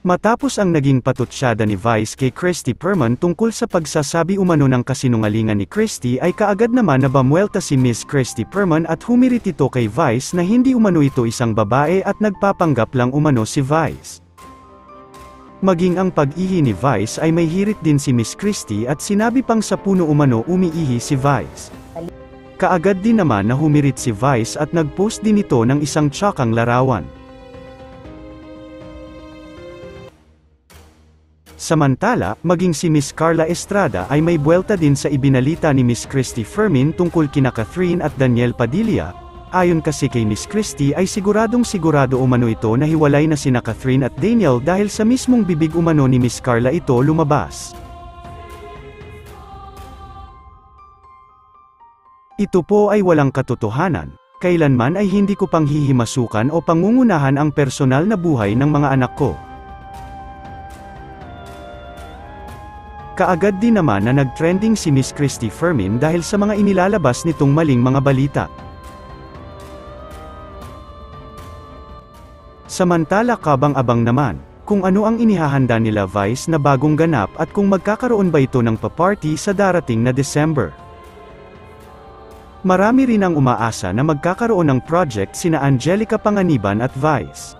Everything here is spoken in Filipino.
Matapos ang naging patutsyada ni Vice kay Christy Perman tungkol sa pagsasabi umano ng kasinungalingan ni Christy ay kaagad naman nabamuelta si Miss Christy Perman at humirit ito kay Vice na hindi umano ito isang babae at nagpapanggap lang umano si Vice. Maging ang pag-ihi ni Vice ay may hirit din si Miss Christy at sinabi pang sa puno umano umiihi si Vice. Kaagad din naman na humirit si Vice at nag-post din ito ng isang tsakang larawan. Samantala, maging si Miss Carla Estrada ay may buwelta din sa ibinalita ni Miss Christy Fermin tungkol kina Catherine at Daniel Padilla. Ayon kasi kay Miss Christy ay siguradong sigurado umano ito na hiwalay na sina Catherine at Daniel dahil sa mismong bibig umano ni Miss Carla ito lumabas. Ito po ay walang katotohanan. Kailanman ay hindi ko pang hihimasukan o pangungunahan ang personal na buhay ng mga anak ko. Kaagad din naman na nag-trending si Miss Christy Fermin dahil sa mga inilalabas nitong maling mga balita. Samantala kabang-abang naman, kung ano ang inihahanda nila Vice na bagong ganap at kung magkakaroon ba ito ng pa-party sa darating na December. Marami rin ang umaasa na magkakaroon ng project sina Angelica Panganiban at Vice.